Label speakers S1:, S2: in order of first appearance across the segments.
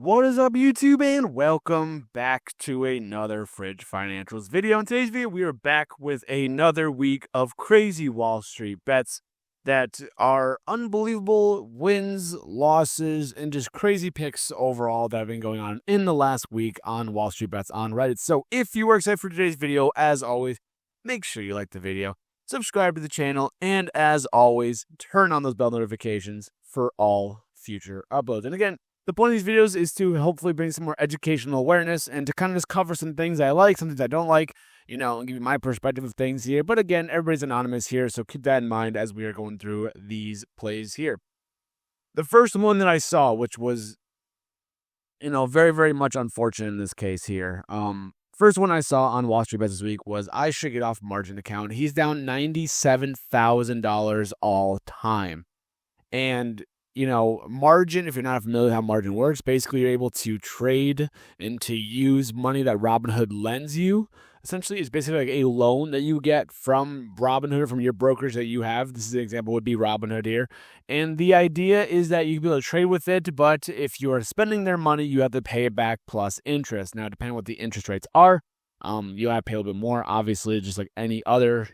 S1: What is up, YouTube, and welcome back to another Fridge Financials video. In today's video, we are back with another week of crazy Wall Street bets that are unbelievable wins, losses, and just crazy picks overall that have been going on in the last week on Wall Street Bets on Reddit. So if you are excited for today's video, as always, make sure you like the video, subscribe to the channel, and as always, turn on those bell notifications for all future uploads. And again, the point of these videos is to hopefully bring some more educational awareness and to kind of just cover some things I like, some things I don't like, and give you my perspective of things here. But again, everybody's anonymous here, so keep that in mind as we are going through these plays here. The first one that I saw, which was, very, very much unfortunate in this case here. First one I saw on Wall Street Bets this week was I should get off margin account. He's down $97,000 all time. And margin, if you're not familiar with how margin works, basically you're able to trade and to use money that Robinhood lends you. Essentially, it's basically like a loan that you get from Robinhood, from your brokerage that you have. This is an example, would be Robinhood here. And the idea is that you can be able to trade with it, but if you are spending their money, you have to pay it back plus interest. Now, depending on what the interest rates are, you have to pay a little bit more, obviously, just like any other,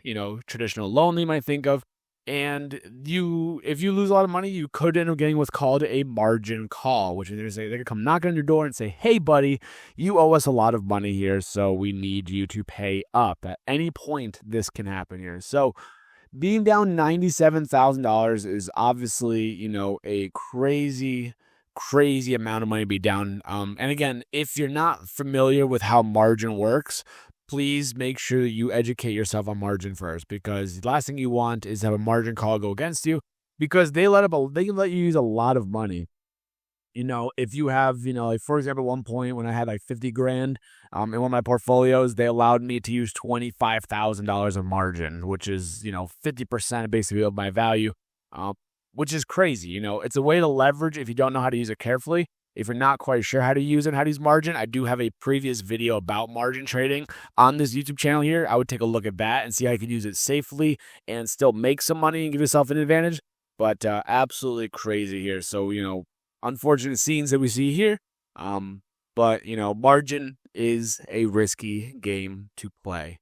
S1: traditional loan that you might think of. And if you lose a lot of money, you could end up getting what's called a margin call, which is they could come knocking on your door and say, hey, buddy, you owe us a lot of money here, so we need you to pay up. At any point, this can happen here. So being down $97,000 is obviously, a crazy amount of money to be down. And again, if you're not familiar with how margin works, please make sure that you educate yourself on margin first, because the last thing you want is have a margin call go against you, because they can let you use a lot of money. If you have, like for example, at one point when I had like 50 grand in one of my portfolios, they allowed me to use $25,000 of margin, which is, 50% basically of my value, which is crazy. It's a way to leverage if you don't know how to use it carefully. If you're not quite sure how to use it, how to use margin, I do have a previous video about margin trading on this YouTube channel here. I would take a look at that and see how you can use it safely and still make some money and give yourself an advantage. But absolutely crazy here. So, unfortunate scenes that we see here. But, margin is a risky game to play.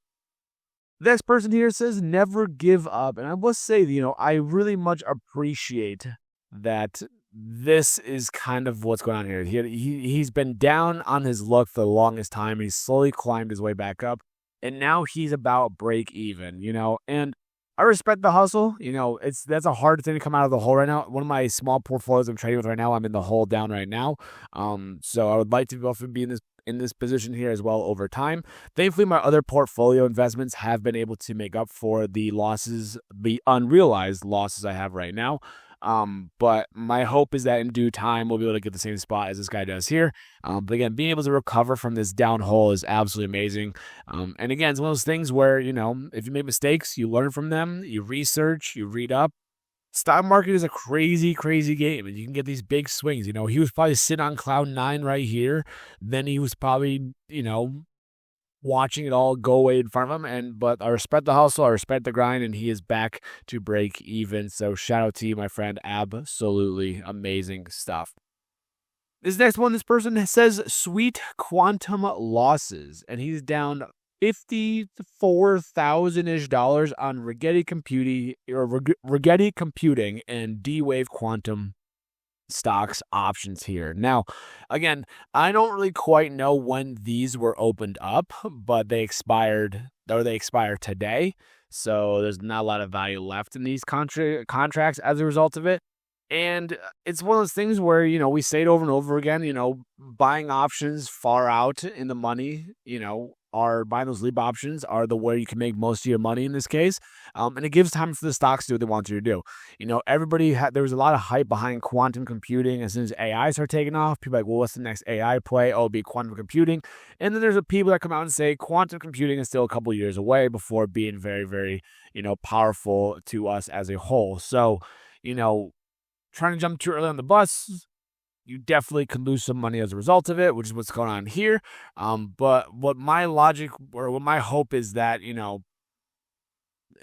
S1: The next person here says, never give up. And I must say, I really much appreciate that. This is kind of what's going on here. He's been down on his luck for the longest time. He's slowly climbed his way back up, and now he's about break even, and I respect the hustle. That's a hard thing to come out of the hole right now. One of my small portfolios I'm trading with right now, I'm in the hole down right now. So I would like to be in this position here as well over time. Thankfully, my other portfolio investments have been able to make up for the losses, the unrealized losses I have right now. But my hope is that in due time, we'll be able to get the same spot as this guy does here. But again, being able to recover from this down hole is absolutely amazing. And again, it's one of those things where, if you make mistakes, you learn from them, you research, you read up. Stock market is a crazy, crazy game, and you can get these big swings. He was probably sitting on cloud 9 right here. Then he was probably, watching it all go away in front of him. But I respect the hustle, I respect the grind, and he is back to break even. So shout out to you, my friend. Absolutely amazing stuff. This next one, this person says sweet quantum losses, and he's down $54,000-ish on Rigetti Computing and D-Wave Quantum stocks options here. Now, again, I don't really quite know when these were opened up, but they expire today. So there's not a lot of value left in these contracts as a result of it. And it's one of those things where, we say it over and over again, buying options far out in the money, are buying those leap options are the way you can make most of your money in this case. And it gives time for the stocks to do what they want you to do. There was a lot of hype behind quantum computing. As soon as AI started taking off, people are like, well, what's the next AI play? Oh, it'll be quantum computing. And then there's people that come out and say quantum computing is still a couple years away before being very, very, powerful to us as a whole. So, trying to jump too early on the bus, you definitely can lose some money as a result of it, which is what's going on here. But what my logic or what my hope is that,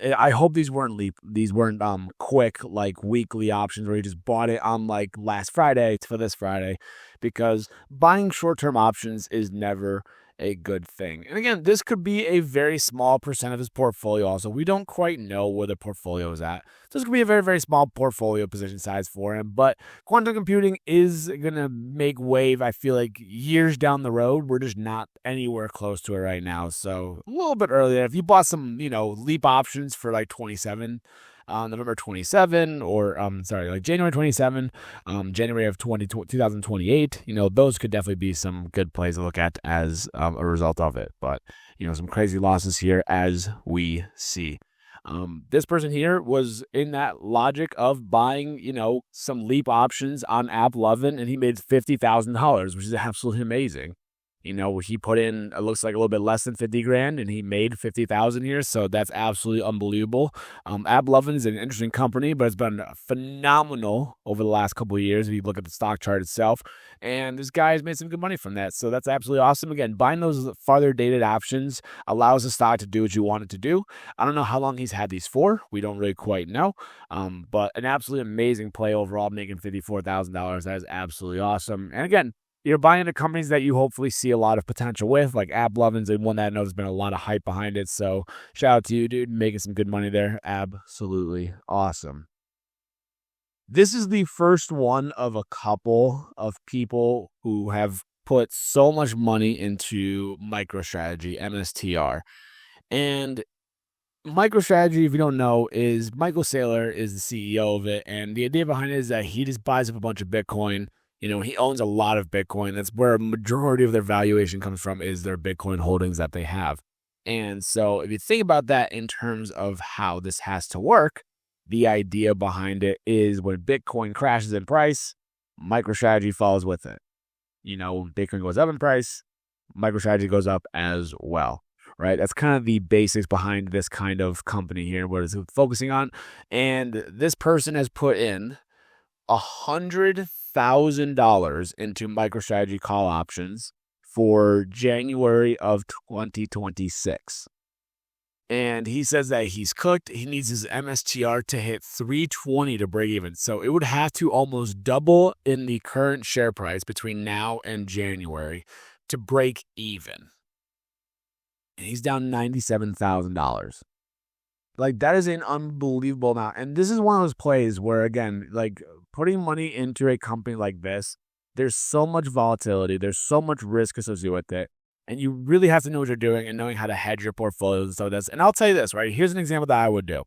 S1: I hope these weren't quick like weekly options where you just bought it on like last Friday for this Friday, because buying short-term options is never a good thing. And again, this could be a very small percent of his portfolio also. We don't quite know where the portfolio is at. So this could be a very, very small portfolio position size for him. But quantum computing is going to make wave, I feel like, years down the road. We're just not anywhere close to it right now. So a little bit earlier, if you bought some, leap options for like 27, November 27, or like January 27, January of 2028, those could definitely be some good plays to look at as a result of it. But, some crazy losses here as we see. This person here was in that logic of buying, some leap options on AppLovin, and he made $50,000, which is absolutely amazing. He put in, it looks like a little bit less than 50 grand, and he made 50,000 here. So that's absolutely unbelievable. AppLovin is an interesting company, but it's been phenomenal over the last couple of years if you look at the stock chart itself. And this guy has made some good money from that. So that's absolutely awesome. Again, buying those farther dated options allows the stock to do what you want it to do. I don't know how long he's had these for. We don't really quite know. But an absolutely amazing play overall, making $54,000. That is absolutely awesome. And again, you're buying into companies that you hopefully see a lot of potential with, like AppLovin's and one that I know there's been a lot of hype behind it. So shout out to you, dude, making some good money there. Absolutely awesome. This is the first one of a couple of people who have put so much money into MicroStrategy, MSTR. And MicroStrategy, if you don't know, is Michael Saylor is the CEO of it. And the idea behind it is that he just buys up a bunch of Bitcoin. He owns a lot of Bitcoin. That's where a majority of their valuation comes from, is their Bitcoin holdings that they have. And so if you think about that in terms of how this has to work, the idea behind it is when Bitcoin crashes in price, MicroStrategy follows with it. Bitcoin goes up in price, MicroStrategy goes up as well, right? That's kind of the basics behind this kind of company here, what it's focusing on. And this person has put in $100,000 into MicroStrategy call options for January of 2026. And he says that he's cooked. He needs his MSTR to hit 320 to break even. So it would have to almost double in the current share price between now and January to break even. And he's down $97,000. Like, that is an unbelievable amount. And this is one of those plays where, again, like, putting money into a company like this, there's so much volatility. There's so much risk associated with it. And you really have to know what you're doing and knowing how to hedge your portfolios and stuff like this. And I'll tell you this, right? Here's an example that I would do.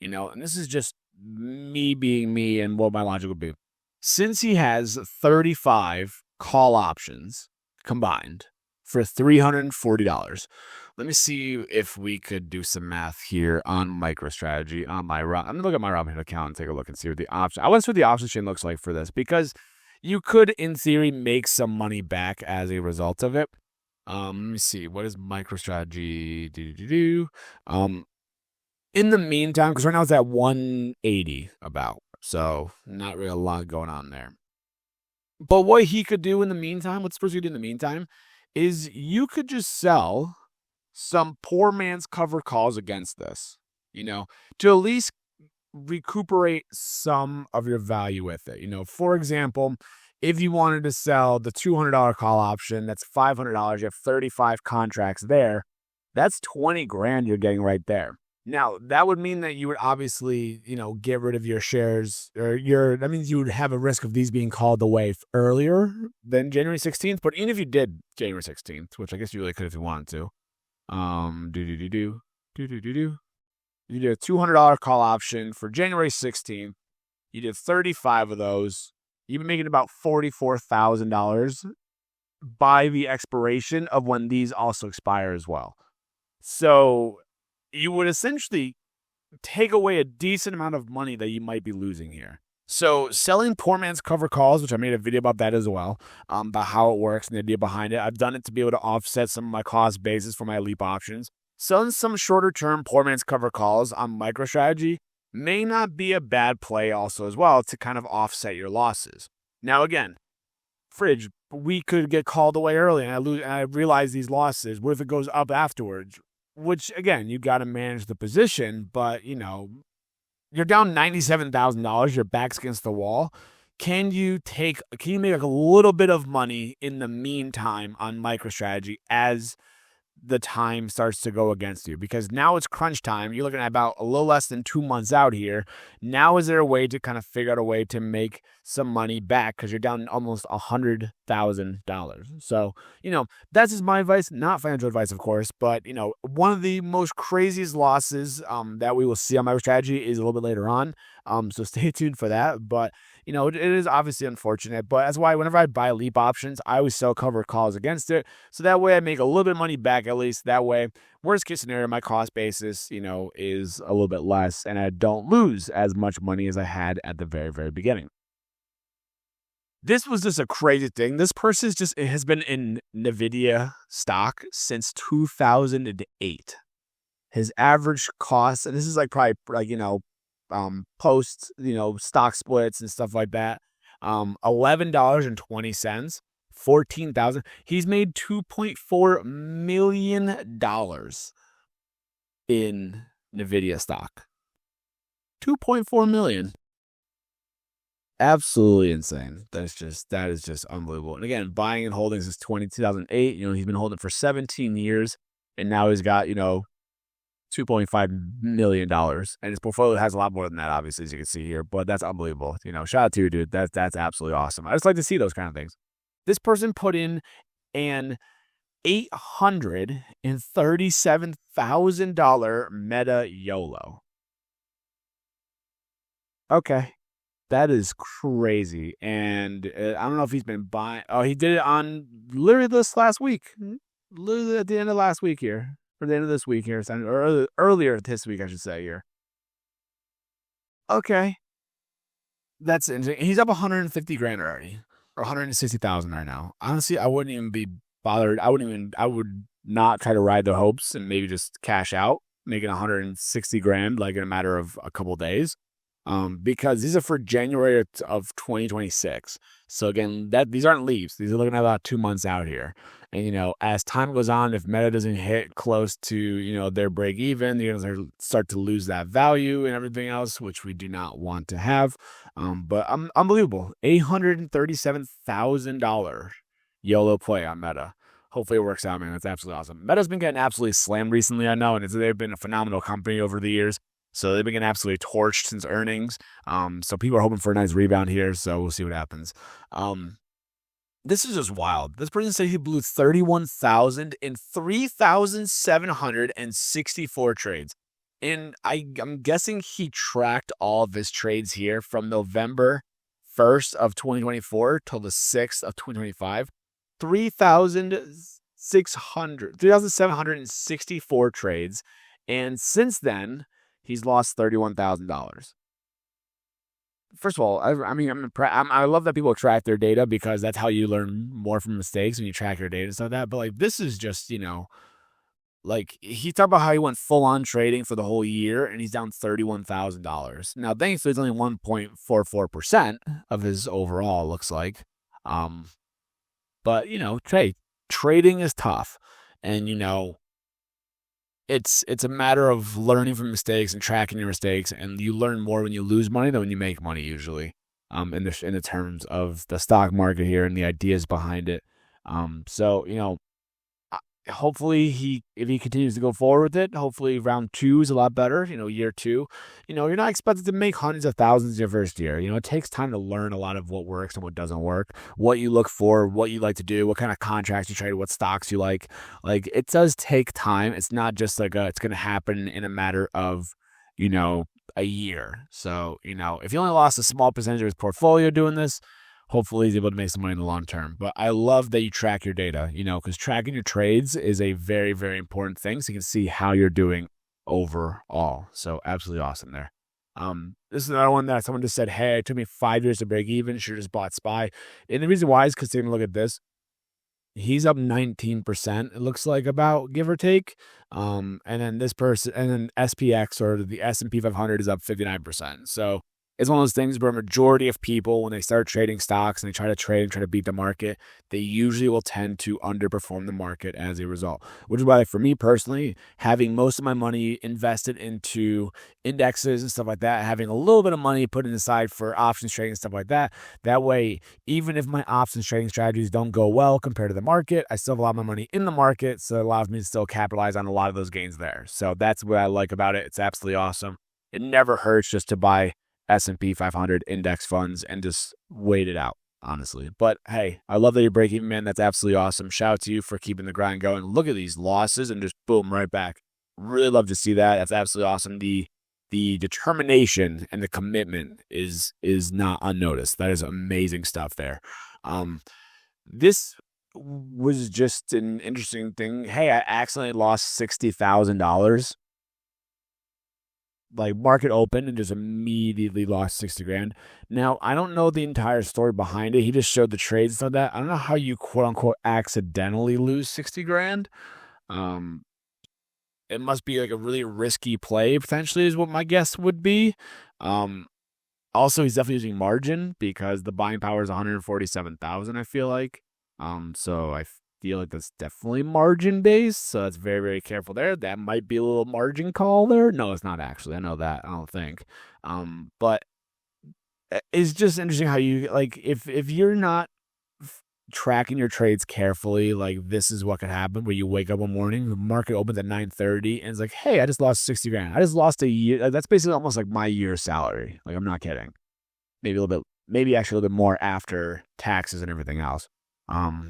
S1: And this is just me being me and what my logic would be. Since he has 35 call options combined for $340, let me see if we could do some math here on MicroStrategy. I'm going to look at my Robinhood account and take a look and see what the option. I want to see what the option chain looks like for this, because you could, in theory, make some money back as a result of it. Let me see. What is MicroStrategy? In the meantime, because right now it's at 180 about, so not really a lot going on there. But what he could do in the meantime, what's supposed to do in the meantime, is you could just sell some poor man's cover calls against this, to at least recuperate some of your value with it. For example, if you wanted to sell the $200 call option, that's $500. You have 35 contracts there. That's 20 grand you're getting right there. Now, that would mean that you would obviously, get rid of your shares, or that means you would have a risk of these being called away earlier than January 16th. But even if you did January 16th, which I guess you really could if you wanted to, you did a $200 call option for January 16th. You did 35 of those. You've been making about $44,000 by the expiration of when these also expire as well. So you would essentially take away a decent amount of money that you might be losing here. So selling poor man's cover calls, which I made a video about that as well, about how it works and the idea behind it. I've done it to be able to offset some of my cost basis for my leap options. Selling some shorter term poor man's cover calls on MicroStrategy may not be a bad play also as well to kind of offset your losses. Now again, fridge, we could get called away early and I realize these losses. What if it goes up afterwards? which again, you got to manage the position, but you're down $97,000, your back's against the wall. Can you make like a little bit of money in the meantime on MicroStrategy as the time starts to go against you? Because now it's crunch time. You're looking at about a little less than 2 months out here. Now is there a way to kind of figure out a way to make some money back, because you're down almost $100,000? So, that's just my advice, not financial advice, of course, but one of the most craziest losses that we will see on MicroStrategy is a little bit later on. So stay tuned for that. But it is obviously unfortunate, but that's why whenever I buy leap options, I always sell covered calls against it. So that way I make a little bit of money back, at least. That way, worst case scenario, my cost basis, is a little bit less, and I don't lose as much money as I had at the very, very beginning. This was just a crazy thing. This person has been in NVIDIA stock since 2008. His average cost, and this is probably post, stock splits and stuff like that. $11.20, 14,000. He's made $2.4 million in NVIDIA stock. 2.4 million. Absolutely insane. That is just unbelievable. And again, buying and holding since 2008. He's been holding for 17 years, and now he's got, $2.5 million. And his portfolio has a lot more than that, obviously, as you can see here. But that's unbelievable. Shout out to you, dude. That's absolutely awesome. I just like to see those kind of things. This person put in an $837,000 Meta YOLO. Okay. That is crazy. And I don't know if he's been buying. Oh, he did it on literally this last week. Literally at the end of last week here. Or the end of this week here. Or earlier this week, I should say here. Okay. That's interesting. He's up 150 grand already. Or 160,000 right now. Honestly, I wouldn't even be bothered. I would not try to ride the hopes and maybe just cash out, making 160 grand like in a matter of a couple of days. Because these are for January of 2026. So again, these aren't leaps. These are looking at about 2 months out here. And, as time goes on, if Meta doesn't hit close to, their break even, you're going to start to lose that value and everything else, which we do not want to have. But unbelievable. $837,000 YOLO play on Meta. Hopefully it works out, man. That's absolutely awesome. Meta's been getting absolutely slammed recently, I know, and they've been a phenomenal company over the years. So they've been getting absolutely torched since earnings. So people are hoping for a nice rebound here. So we'll see what happens. This is just wild. This person said he blew 31,000 in 3,764 trades. And I'm guessing he tracked all of his trades here from November 1st of 2024 till the 6th of 2025. 3,764 trades. And since then, he's lost $31,000. First of all, I love that people track their data, because that's how you learn more from mistakes, when you track your data and stuff like that. But this is just, he talked about how he went full on trading for the whole year, and he's down $31,000. Now, thankfully, it's only 1.44% of his overall, looks like. But trading is tough, and it's a matter of learning from mistakes and tracking your mistakes, and you learn more when you lose money than when you make money, usually, in the terms of the stock market here and the ideas behind it. So hopefully if he continues to go forward with it, hopefully round 2 is a lot better. Year 2, you're not expected to make hundreds of thousands your first year. It takes time to learn a lot of what works and what doesn't work, what you look for, what you like to do, what kind of contracts you trade, what stocks you like. It does take time. It's not just it's going to happen in a matter of, a year. So, if he only lost a small percentage of his portfolio doing this, hopefully he's able to make some money in the long term. But I love that you track your data, because tracking your trades is a very, very important thing. So you can see how you're doing overall. So absolutely awesome there. This is another one that someone just said, hey, it took me 5 years to break even. Should have just bought SPY. And the reason why is because taking a look at this. He's up 19%, it looks like, about, give or take. And then SPX, or the S&P 500, is up 59%. So It's one of those things where a majority of people, when they start trading stocks and they try to trade and try to beat the market, they usually will tend to underperform the market as a result. Which is why, like, for me personally, having most of my money invested into indexes and stuff like that, having a little bit of money put aside for options trading and stuff like that. That way, even if my options trading strategies don't go well compared to the market, I still have a lot of my money in the market, so it allows me to still capitalize on a lot of those gains there. So that's what I like about it. It's absolutely awesome. It never hurts just to buy S&P 500 index funds and just wait it out, honestly. But hey, I love that you're breaking even, man. That's absolutely awesome. Shout out to you for keeping the grind going. Look at these losses and just boom, right back. Really love to see that. That's absolutely awesome. The determination and the commitment is not unnoticed. That is amazing stuff there. This was just an interesting thing. Hey, I accidentally lost $60,000. Like, market opened and just immediately lost 60 grand. Now, I don't know the entire story behind it. He just showed the trades and that. I don't know how you quote unquote accidentally lose 60 grand. It must be like a really risky play, potentially, is what my guess would be. Also, he's definitely using margin because the buying power is 147,000, I feel like. So I feel like that's definitely margin based. So that's very, very careful there. That might be a little margin call there. No, it's not actually. I know that. I don't think. But it's just interesting how you, like, if you're not tracking your trades carefully, like, this is what could happen where you wake up one morning, the market opens at 9:30 and it's like, hey, I just lost 60 grand. I just lost a year. Like, that's basically almost like my year's salary. Like, I'm not kidding. Maybe a little bit, maybe actually a little bit more after taxes and everything else.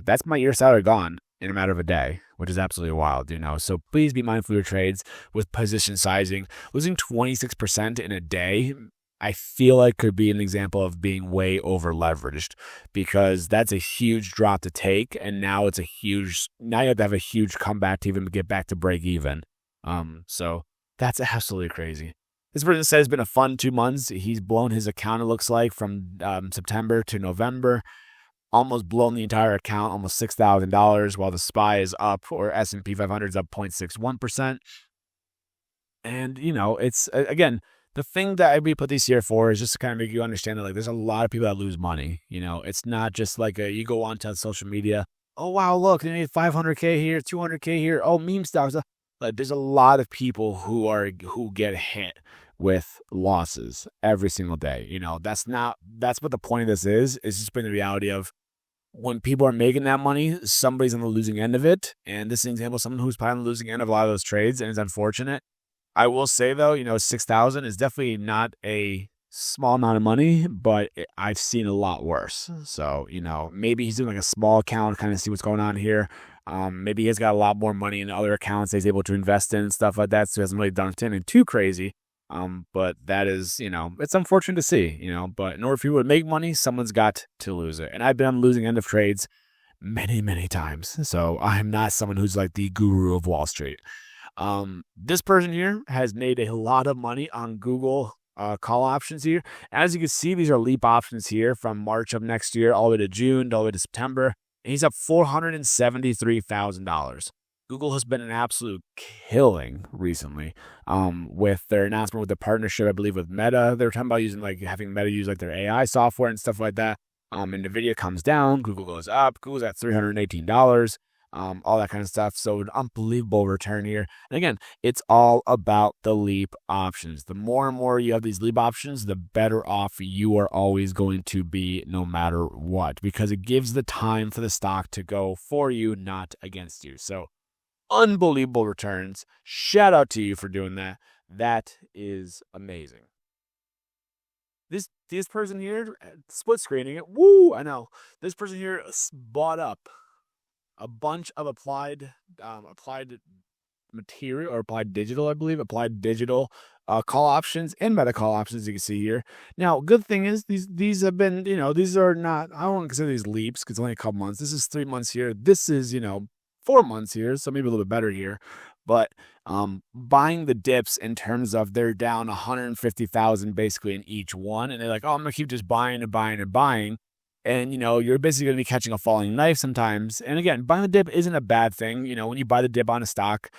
S1: That's my year's salary gone in a matter of a day, which is absolutely wild, So please be mindful of your trades with position sizing. Losing 26% in a day, I feel like could be an example of being way over leveraged, because that's a huge drop to take. And now now you have to have a huge comeback to even get back to break even. So that's absolutely crazy. This person said it's been a fun 2 months. He's blown his account, it looks like, from September to November. Almost blown the entire account, almost $6,000, while the SPY is up, or S&P 500 is up 0.61%. And, it's, again, the thing that we put these here for is just to kind of make you understand that, like, there's a lot of people that lose money. It's not just like you go onto social media. Oh, wow, look, they need 500K here, 200K here. Oh, meme stocks. Like, there's a lot of people who get hit with losses every single day. That's what the point of this is. It's just been the reality of, when people are making that money, somebody's on the losing end of it. And this is an example of someone who's probably on the losing end of a lot of those trades, and it's unfortunate. I will say, though, 6,000 is definitely not a small amount of money, but I've seen a lot worse. So, maybe he's doing like a small account, kind of see what's going on here. Maybe he's got a lot more money in other accounts that he's able to invest in and stuff like that. So he hasn't really done anything too crazy. But that is, it's unfortunate to see, but in order for you to make money, someone's got to lose it. And I've been on the losing end of trades many, many times. So I'm not someone who's like the guru of Wall Street. This person here has made a lot of money on Google call options here. As you can see, these are leap options here from March of next year all the way to June, all the way to September. And he's up $473,000. Google has been an absolute killing recently with their announcement with the partnership, I believe, with Meta. They were talking about having Meta use like their AI software and stuff like that. And NVIDIA comes down, Google goes up, Google's at $318, all that kind of stuff. So an unbelievable return here. And again, it's all about the leap options. The more and more you have these leap options, the better off you are always going to be, no matter what, because it gives the time for the stock to go for you, not against you. So unbelievable returns. Shout out to you for doing that. That is amazing. This person here, split screening it. Woo! I know. This person here bought up a bunch of applied material, or applied digital, I believe, applied digital call options and Meta call options, you can see here. Now, good thing is these have been, these are not, I don't want to consider these leaps because it's only a couple months. This is 3 months here. This is, 4 months here, so maybe a little bit better here. But buying the dips in terms of they're down 150,000 basically in each one, and they're like, oh, I'm gonna keep just buying and buying and buying, and you're basically gonna be catching a falling knife sometimes. And again, buying the dip isn't a bad thing. When you buy the dip on a stock,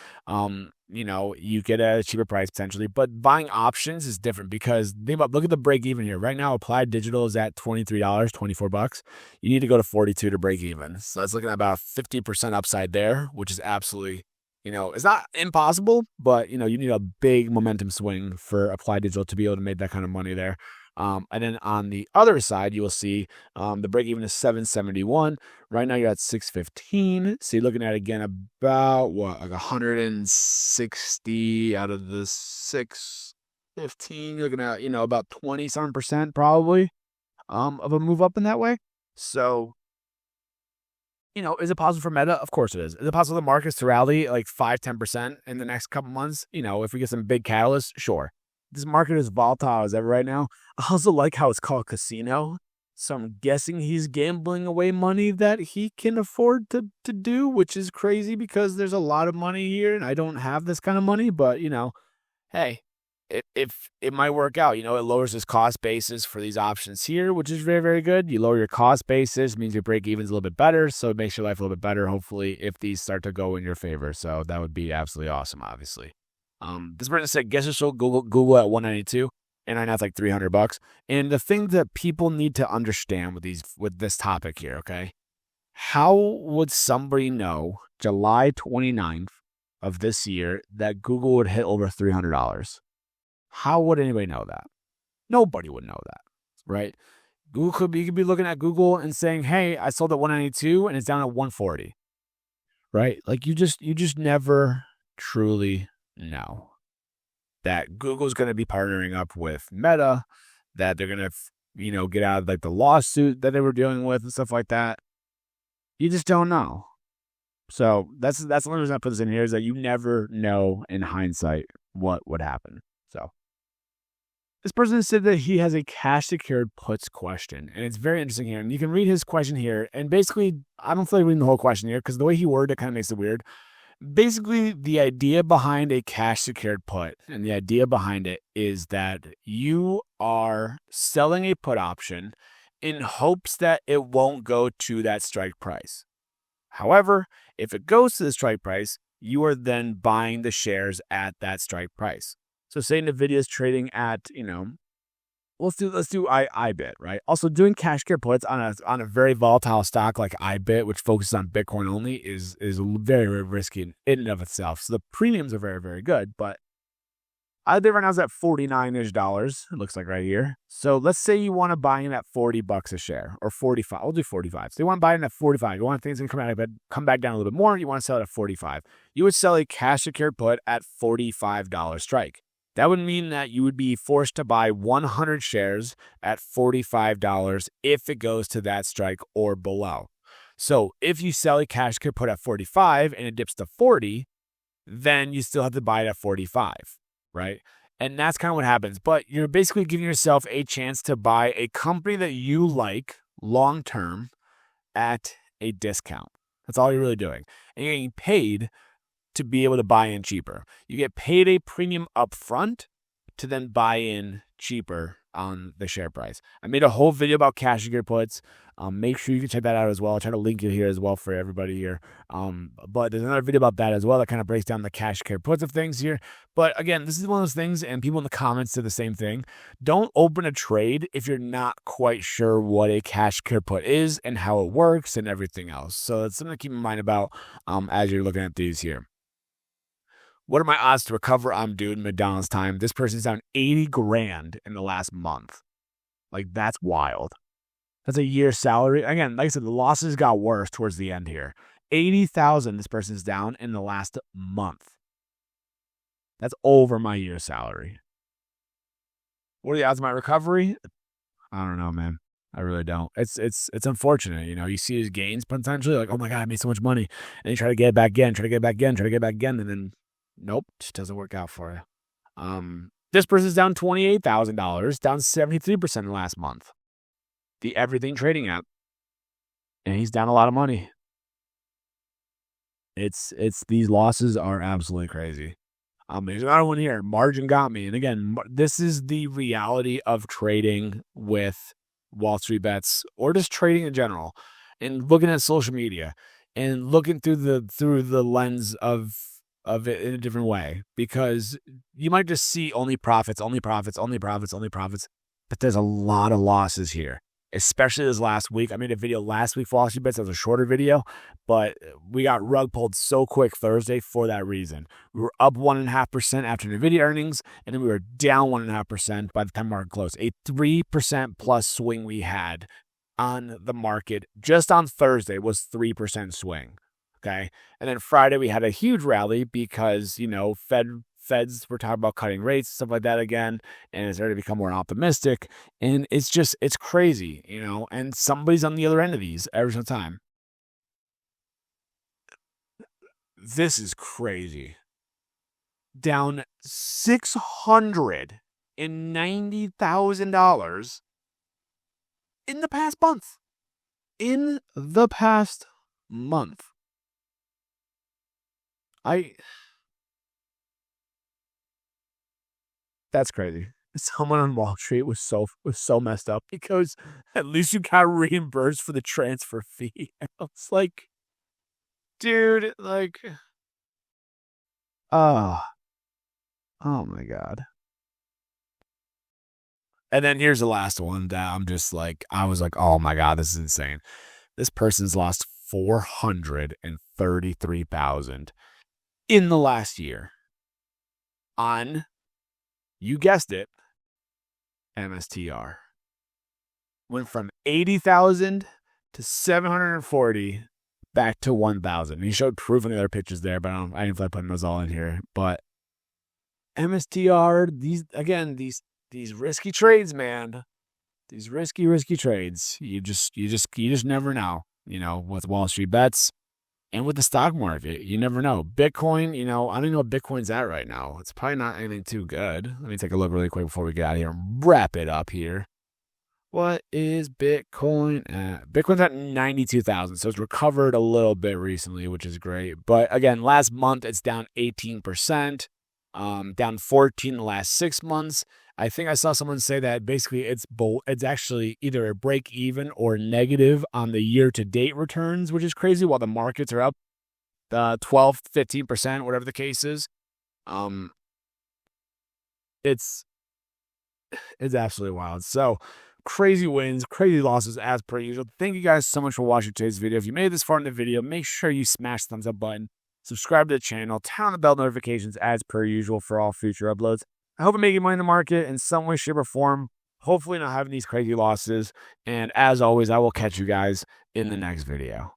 S1: you get at a cheaper price potentially. But buying options is different because look at the break even here. Right now, Applied Digital is at $23, $24. You need to go to 42 to break even. So that's looking at about 50% upside there, which is absolutely, it's not impossible, but you need a big momentum swing for Applied Digital to be able to make that kind of money there. And then on the other side, you will see the break even is 771. Right now you're at 615. So you're looking at again about like 160 out of the 615. You're looking at about 20% probably of a move up in that way. So is it possible for Meta? Of course it is. Is it possible the markets to rally like 5-10% in the next couple months? If we get some big catalysts, sure. This market is volatile as ever right now. I also like how it's called casino. So I'm guessing he's gambling away money that he can afford to do, which is crazy because there's a lot of money here and I don't have this kind of money. But, hey, if it might work out, it lowers his cost basis for these options here, which is very, very good. You lower your cost basis, means your break even's a little bit better. So it makes your life a little bit better, hopefully, if these start to go in your favor. So that would be absolutely awesome, obviously. This person said, guess it's Google at 192, and right now it's like $300. And the thing that people need to understand with this topic here, okay? How would somebody know July 29th of this year that Google would hit over $300? How would anybody know that? Nobody would know that, right? You could be looking at Google and saying, hey, I sold at 192 and it's down at 140, right? Like you just never truly know that Google's going to be partnering up with Meta, that they're going to, get out of like the lawsuit that they were dealing with and stuff like that. You just don't know. So that's the only reason I put this in here is that you never know in hindsight what would happen. So this person said that he has a cash secured puts question, and it's very interesting here. And you can read his question here. And basically, I don't feel like reading the whole question here because the way he worded it kind of makes it weird. Basically, the idea behind a cash secured put and the idea behind it is that you are selling a put option in hopes that it won't go to that strike price. However, if it goes to the strike price, you are then buying the shares at that strike price. So say NVIDIA is trading at, let's do iBit, right? Also, doing cash secured puts on a very volatile stock like iBit, which focuses on Bitcoin only, is very, very risky in and of itself. So the premiums are very, very good, but iBit right now is at $49-ish. It looks like right here. So let's say you want to buy in at $40 a share or 45. I'll do 45. So you want to buy in at 45. You want things to come back down a little bit more. You want to sell it at 45. You would sell a cash secured put at $45 strike. That would mean that you would be forced to buy 100 shares at $45 if it goes to that strike or below. So if you sell a cash secured put at 45 and it dips to 40, then you still have to buy it at 45, right? And that's kind of what happens. But you're basically giving yourself a chance to buy a company that you like long-term at a discount. That's all you're really doing. And you're getting paid to be able to buy in cheaper. You get paid a premium up front to then buy in cheaper on the share price. I made a whole video about cash secured puts. Make sure you can check that out as well. I'll try to link it here as well for everybody here. But there's another video about that as well that kind of breaks down the cash secured puts of things here. But again, this is one of those things, and people in the comments do the same thing. Don't open a trade if you're not quite sure what a cash secured put is and how it works and everything else. So it's something to keep in mind about as you're looking at these here. What are my odds to recover? I'm due in McDonald's time. This person's down $80,000 in the last month. Like, that's wild. That's a year's salary. Again, like I said, the losses got worse towards the end here. $80,000 this person's down in the last month. That's over my year's salary. What are the odds of my recovery? I don't know, man. I really don't. It's unfortunate. You see his gains potentially, like, oh my God, I made so much money. And you try to get it back again, and then nope, just doesn't work out for you. This person's down $28,000, down 73% in the last month. The Everything Trading app, and he's down a lot of money. It's these losses are absolutely crazy. There's another one here. Margin got me, and again, this is the reality of trading with Wall Street Bets or just trading in general, and looking at social media and looking through the lens of of it in a different way, because you might just see only profits, only profits, only profits, only profits, but there's a lot of losses here, especially this last week. I made a video last week for WallStreetBets. That was a shorter video, but we got rug pulled so quick Thursday for that reason. We were up 1.5% after NVIDIA earnings, and then we were down 1.5% by the time market closed. A 3% plus swing we had on the market just on Thursday was 3% swing. Okay. And then Friday we had a huge rally because, Feds were talking about cutting rates, stuff like that again, and it's starting to become more optimistic. And it's crazy, and somebody's on the other end of these every single time. This is crazy. Down $690,000 in the past month. In the past month. That's crazy. Someone on Wall Street was so messed up because at least you got reimbursed for the transfer fee. It's like, dude, like, oh my God. And then here's the last one that I was like, oh my God, this is insane. This person's lost $433,000 in the last year on, you guessed it, MSTR. Went from 80,000 to 740 back to 1,000. He showed proof in the other pictures there, but I didn't feel like putting those all in here. But MSTR, these risky trades, man. These risky trades. You just never know, with Wall Street Bets and with the stock market. You never know. Bitcoin, I don't even know what Bitcoin's at right now. It's probably not anything too good. Let me take a look really quick before we get out of here and wrap it up here. What is Bitcoin at? Bitcoin's at 92,000, so it's recovered a little bit recently, which is great. But again, last month it's down 18%, down 14 the last 6 months. I think I saw someone say that basically it's actually either a break even or negative on the year-to-date returns, which is crazy, while the markets are up 12, 15%, whatever the case is. It's absolutely wild. So crazy wins, crazy losses as per usual. Thank you guys so much for watching today's video. If you made it this far in the video, make sure you smash the thumbs up button, subscribe to the channel, turn on the bell notifications as per usual for all future uploads. I hope I'm making money in the market in some way, shape, or form. Hopefully not having these crazy losses. And as always, I will catch you guys in the next video.